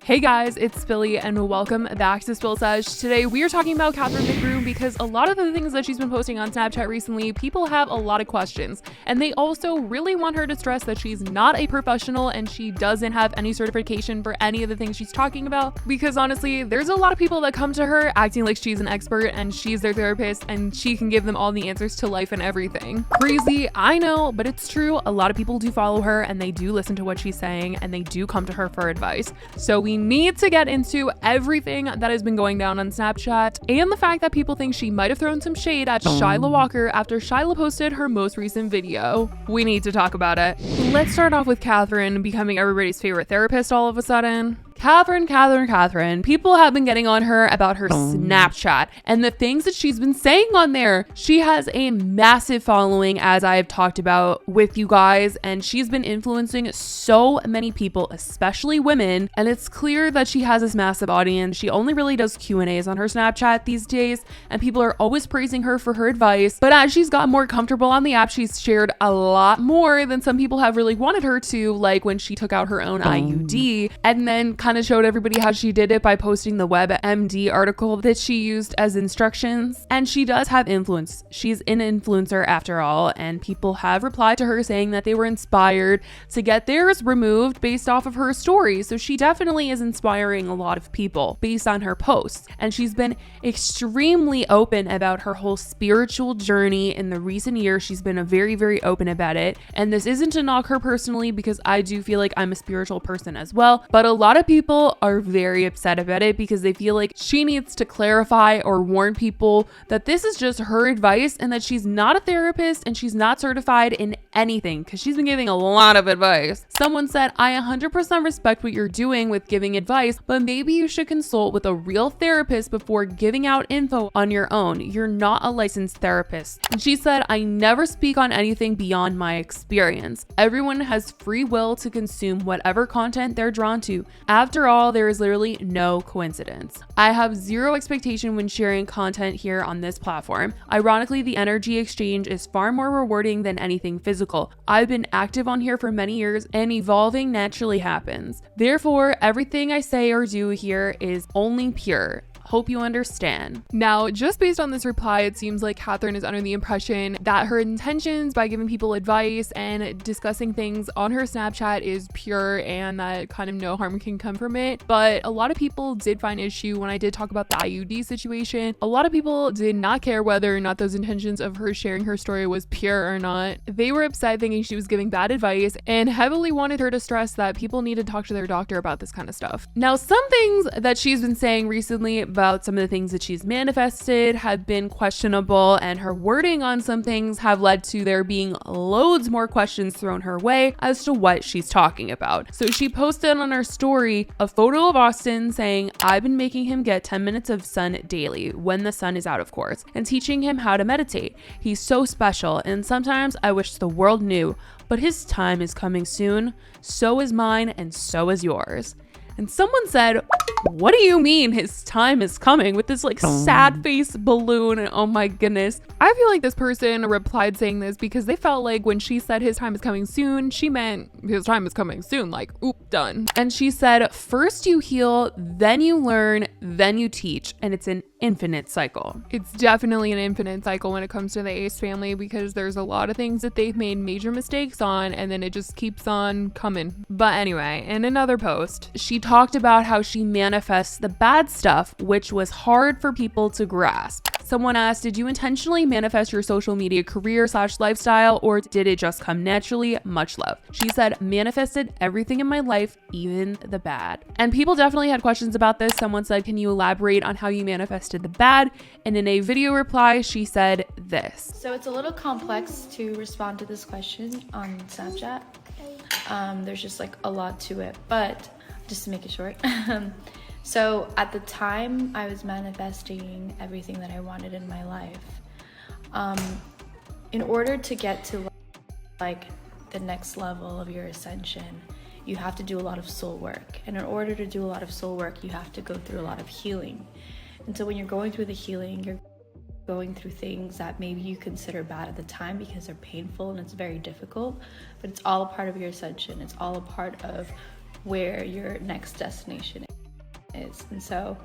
Hey guys, it's Billy and welcome back to Sesh. Today we are talking about Mcbroom because a lot of the things that she's been posting on Snapchat recently, people have a lot of questions, and they also really want her to stress that she's not a professional and she doesn't have any certification for any of the things she's talking about, because honestly, there's a lot of people that come to her acting like she's an expert and she's their therapist and she can give them all the answers to life and everything. Crazy, I know, but it's true. A lot of people do follow her and they do listen to what she's saying and they do come to her for advice. So we need to get into everything that has been going down on Snapchat and the fact that people think she might have thrown some shade at Shyla Walker after Shyla posted her most recent video. We need to talk about it. Let's start off with Catherine becoming everybody's favorite therapist all of a sudden. Catherine. People have been getting on her about her Snapchat and the things that she's been saying on there. She has a massive following, as I've talked about with you guys, and she's been influencing so many people, especially women, and it's clear that she has this massive audience. She only really does Q&As on her Snapchat these days, and people are always praising her for her advice, but as she's gotten more comfortable on the app, she's shared a lot more than some people have really wanted her to, like when she took out her own IUD, and then kind of showed everybody how she did it by posting the WebMD article that she used as instructions. And she does have influence. She's an influencer after all, and people have replied to her saying that they were inspired to get theirs removed based off of her story. So she definitely is inspiring a lot of people based on her posts. And she's been extremely open about her whole spiritual journey in the recent years. She's been very, very open about it. And this isn't to knock her personally, because I do feel like I'm a spiritual person as well. But a lot of people are very upset about it because they feel like she needs to clarify or warn people that this is just her advice and that she's not a therapist and she's not certified in anything, because she's been giving a lot of advice. Someone said, I 100% respect what you're doing with giving advice, but maybe you should consult with a real therapist before giving out info on your own. You're not a licensed therapist. And she said, I never speak on anything beyond my experience. Everyone has free will to consume whatever content they're drawn to. After all, there is literally no coincidence. I have zero expectation when sharing content here on this platform. Ironically, the energy exchange is far more rewarding than anything physical. I've been active on here for many years and evolving naturally happens. Therefore, everything I say or do here is only pure. Hope you understand. Now, just based on this reply, it seems like Catherine is under the impression that her intentions by giving people advice and discussing things on her Snapchat is pure and that kind of no harm can come from it. But a lot of people did find issue when I did talk about the IUD situation. A lot of people did not care whether or not those intentions of her sharing her story was pure or not. They were upset thinking she was giving bad advice and heavily wanted her to stress that people need to talk to their doctor about this kind of stuff. Now, some things that she's been saying recently about some of the things that she's manifested have been questionable, and her wording on some things have led to there being loads more questions thrown her way as to what she's talking about. So she posted on her story a photo of Austin saying, I've been making him get 10 minutes of sun daily, when the sun is out of course, and teaching him how to meditate. He's so special, and sometimes I wish the world knew, but his time is coming soon. So is mine, and so is yours. And someone said, what do you mean his time is coming, with this like sad face balloon? And oh my goodness. I feel like this person replied saying this because they felt like when she said his time is coming soon, she meant his time is coming soon, like, oop, done. And she said, first you heal, then you learn, then you teach. And it's an infinite cycle. It's definitely an infinite cycle when it comes to the Ace family, because there's a lot of things that they've made major mistakes on and then it just keeps on coming. But anyway, in another post, she talked about how she manifests the bad stuff, which was hard for people to grasp. Someone asked, did you intentionally manifest your social media career / lifestyle, or did it just come naturally? Much love. She said, manifested everything in my life, even the bad. And people definitely had questions about this. Someone said, can you elaborate on how you manifested the bad? And in a video reply, she said this. So it's a little complex to respond to this question on Snapchat. There's just like a lot to it, but just to make it short. So at the time I was manifesting everything that I wanted in my life. In order to get to like the next level of your ascension, you have to do a lot of soul work. And in order to do a lot of soul work, you have to go through a lot of healing. And so when you're going through the healing, you're going through things that maybe you consider bad at the time because they're painful and it's very difficult, but it's all a part of your ascension. It's all a part of where your next destination is. is. And so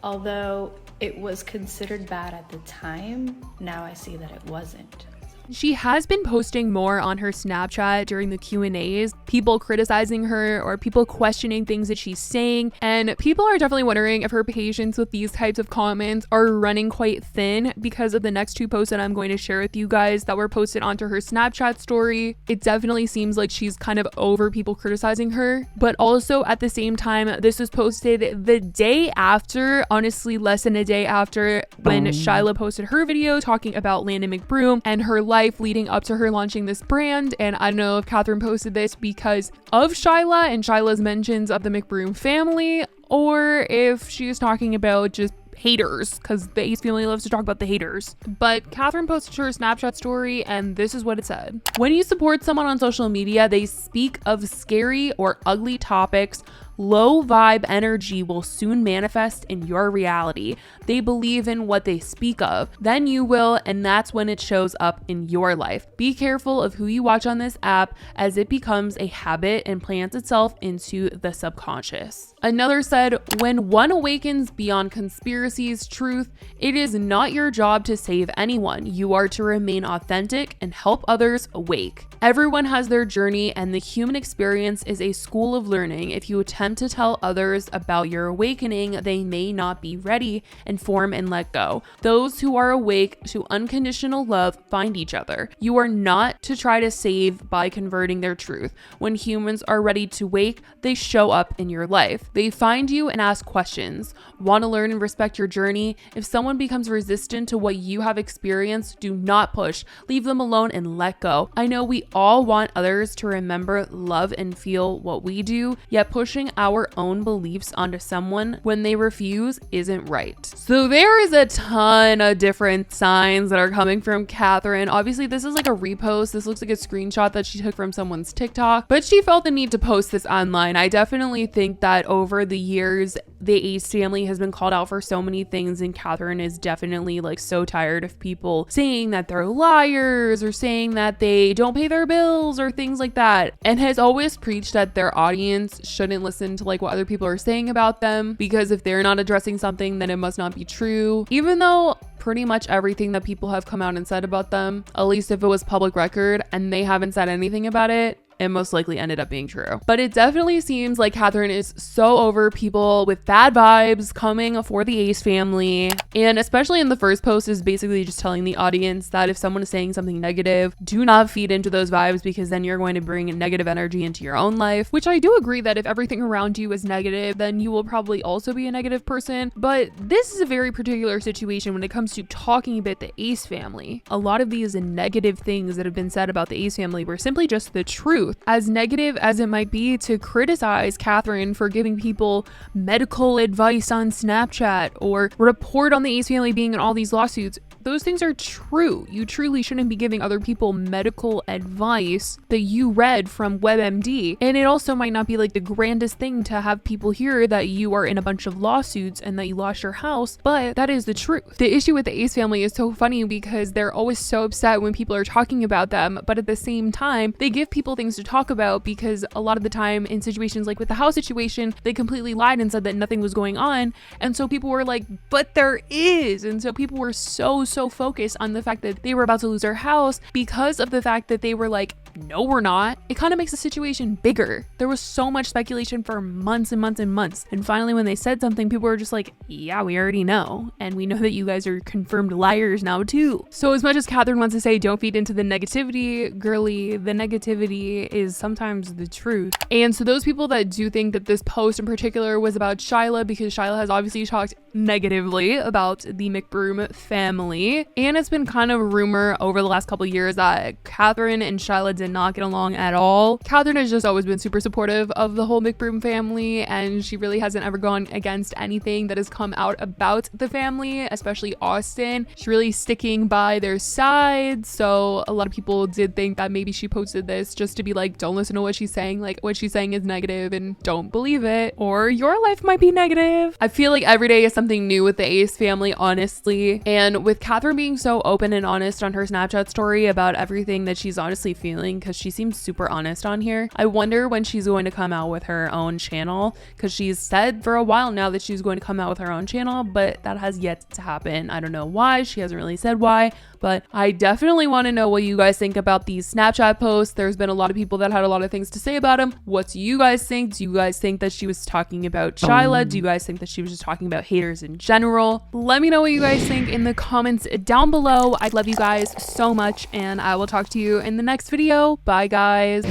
although it was considered bad at the time, now I see that it wasn't. She has been posting more on her Snapchat during the Q&As, people criticizing her or people questioning things that she's saying, and people are definitely wondering if her patience with these types of comments are running quite thin because of the next two posts that I'm going to share with you guys that were posted onto her Snapchat story. It definitely seems like she's kind of over people criticizing her, but also at the same time, this was posted the day after, honestly less than a day after, when Shyla posted her video talking about Landon Mcbroom and her life leading up to her launching this brand. And I don't know if Catherine posted this because of Shyla and Shyla's mentions of the Mcbroom family, or if she is talking about just haters, because the Ace family loves to talk about the haters. But Catherine posted her Snapchat story, and this is what it said. When you support someone on social media, they speak of scary or ugly topics. Low vibe energy will soon manifest in your reality. They believe in what they speak of. Then you will, and that's when it shows up in your life. Be careful of who you watch on this app, as it becomes a habit and plants itself into the subconscious. Another said, when one awakens beyond conspiracies, truth, it is not your job to save anyone. You are to remain authentic and help others awake. Everyone has their journey, and the human experience is a school of learning. If you attempt to tell others about your awakening, they may not be ready, and form and let go. Those who are awake to unconditional love find each other. You are not to try to save by converting their truth. When humans are ready to wake, they show up in your life. They find you and ask questions. Want to learn and respect your journey? If someone becomes resistant to what you have experienced, do not push. Leave them alone and let go. I know we all want others to remember, love, and feel what we do, yet pushing our own beliefs onto someone when they refuse isn't right. So there is a ton of different signs that are coming from Catherine. Obviously, this is like a repost. This looks like a screenshot that she took from someone's TikTok, but she felt the need to post this online. I definitely think that over the years, the Ace family has been called out for so many things, and Catherine is definitely like so tired of people saying that they're liars or saying that they don't pay their bills or things like that, and has always preached that their audience shouldn't listen to like what other people are saying about them, because if they're not addressing something, then it must not be true. Even though pretty much everything that people have come out and said about them, at least if it was public record and they haven't said anything about it, it most likely ended up being true. But it definitely seems like Catherine is so over people with bad vibes coming for the Ace family. And especially in the first post is basically just telling the audience that if someone is saying something negative, do not feed into those vibes, because then you're going to bring negative energy into your own life, which I do agree that if everything around you is negative, then you will probably also be a negative person. But this is a very particular situation when it comes to talking about the Ace family. A lot of these negative things that have been said about the Ace family were simply just the truth. As negative as it might be to criticize Catherine for giving people medical advice on Snapchat or report on the Ace family being in all these lawsuits, those things are true. You truly shouldn't be giving other people medical advice that you read from WebMD. And it also might not be like the grandest thing to have people hear that you are in a bunch of lawsuits and that you lost your house, but that is the truth. The issue with the Ace family is so funny because they're always so upset when people are talking about them, but at the same time, they give people things to talk about, because a lot of the time in situations like with the house situation, they completely lied and said that nothing was going on. And so people were like, but there is. And so people were so focused on the fact that they were about to lose their house because of the fact that they were like, no, we're not. It kind of makes the situation bigger. There was so much speculation for months and months and months. And finally, when they said something, people were just like, yeah, we already know. And we know that you guys are confirmed liars now too. So as much as Catherine wants to say, don't feed into the negativity, girly, the negativity is sometimes the truth. And so those people that do think that this post in particular was about Shyla, because Shyla has obviously talked negatively about the Mcbroom family. And it's been kind of a rumor over the last couple of years that Catherine and Shyla did not get along at all. Catherine has just always been super supportive of the whole Mcbroom family, and she really hasn't ever gone against anything that has come out about the family, especially Austin. She's really sticking by their side. So a lot of people did think that maybe she posted this just to be like, don't listen to what she's saying. Like, what she's saying is negative and don't believe it, or your life might be negative. I feel like every day is something new with the Ace family, honestly. And with Catherine being so open and honest on her Snapchat story about everything that she's honestly feeling feeling because she seems super honest on here. I wonder when she's going to come out with her own channel, because she's said for a while now that she's going to come out with her own channel, but that has yet to happen. I don't know why. She hasn't really said why, but I definitely want to know what you guys think about these Snapchat posts. There's been a lot of people that had a lot of things to say about them. What do you guys think? Do you guys think that she was talking about Shyla? Do you guys think that she was just talking about haters in general? Let me know what you guys think in the comments down below. I love you guys so much, and I will talk to you in the next video. Bye, guys.